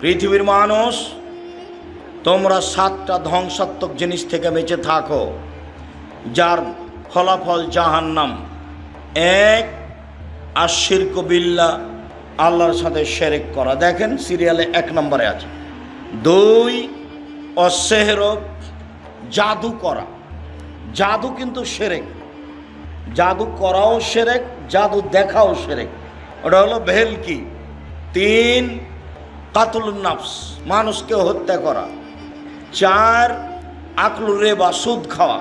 পৃথিবীর মানুষ, তোমরা 7টা ধ্বংসাত্মক জিনিস থেকে বেঁচে থাকো যার ফলাফল জাহান্নাম। 1, আশিরকু বিল্লাহ, আল্লাহর সাথে শিরক করা। দেখেন সিরিয়ালে 1 নম্বরে আছে। 2, অসেহর, জাদু করা। জাদু কিন্তু শিরক, জাদু করাও শিরক, জাদু দেখাও শিরক, ওটা হলো ভেলকি। 3, কাতলুন নাফস, মানুষকে হত্যা করা। 4, আকলু রেবা, সুদ খাওয়া।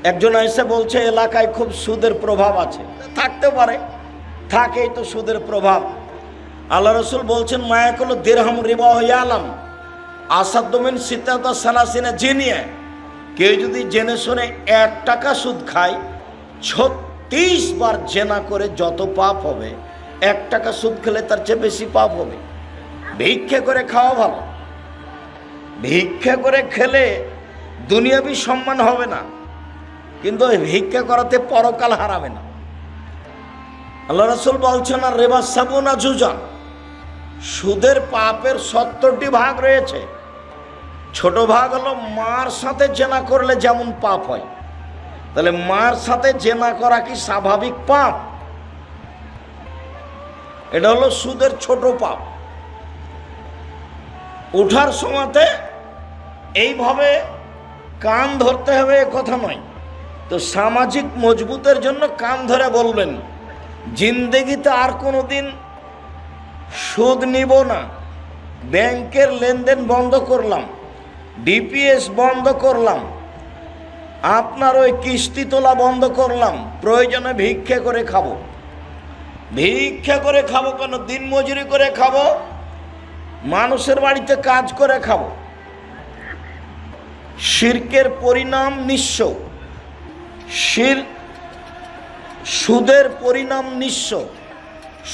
একজন এসে বলছে এলাকায় খুব সুদের প্রভাব আছে। থাকতে পারে, থাকেই তো সুদের প্রভাব। আল্লাহ রসুল বলছেন মায়াকুল দিরহাম রিবা হইয়ালাম আসাদ্দমিন সিতাতা সালাসিনা জিনিয়া। কেউ যদি জেনে শুনে 1 টাকা সুদ খায়, 36 বার জেনা করে যত পাপ হবে, 1 টাকা সুদ খেলে তার চেয়ে বেশি পাপ হবে। ভিক্ষা করে খাওয়া ভালো, ভিক্ষা করে খেলে দুনিয়াবি সম্মান হবে না, কিন্তু ভিক্ষা করাতে পরকাল হারাবে না। আল্লাহ রাসূল বলছেন আর রেবা সাবুনা জুজান, সুদের পাপের 70টি ভাগ রয়েছে। ছোট ভাগ হলো মার সাথে জেনা করলে যেমন পাপ হয়, তাহলে মার সাথে জেনা করা কি স্বাভাবিক পাপ? এটা হলো সুদের ছোট পাপ। উঠার সময়তে এইভাবে কান ধরতে হবে এ কথা নয়, তো সামাজিক মজবুতের জন্য কান ধরে বলবেন জিন্দেগিতে আর কোনো দিন সুদ নিব না, ব্যাংকের লেনদেন বন্ধ করলাম, ডিপিএস বন্ধ করলাম, আপনার ওই কিস্তি তোলা বন্ধ করলাম, প্রয়োজনে ভিক্ষা করে খাবো। ভিক্ষা করে খাবো কেন? দিন মজুরি করে খাবো, মানুষের বাড়িতে কাজ করে খাবো। শিরকের পরিণাম নিঃস্ব, সুদের পরিণাম নিঃস্ব।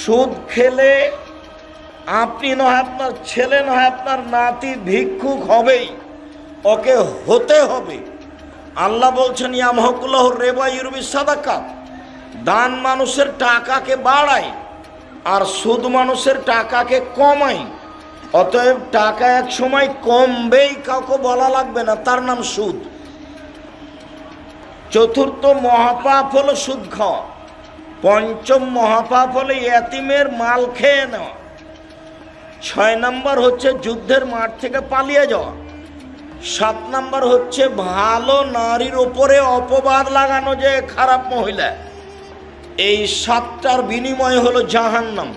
সুদ খেলে আপনি নয়, আপনার ছেলে নয়, আপনার নাতি ভিক্ষুক হবেই, ওকে হতে হবে। আল্লাহ বলছেন ইয়ামহাকুল্লাহু রিবা ইউরবি সাদাকাত, দান মানুষের টাকাকে বাড়ায় আর সুদ মানুষের টাকাকে কমায়। অতএব টাকা এক সময় কমবেই, কাউকে বলা লাগবে না, তার নাম সুদ। 4র্থ মহাপাপ হলো সুদ খাওয়া। 5ম মহাপাপ হলো এতিমের মাল খেয়ে নেওয়া। 6 নম্বর হচ্ছে যুদ্ধের মাঠ থেকে পালিয়ে যাওয়া। 7 নম্বর হচ্ছে ভালো নারীর ওপরে অপবাদ লাগানো যে খারাপ মহিলা। এই 7টার বিনিময় হলো জাহান্নাম।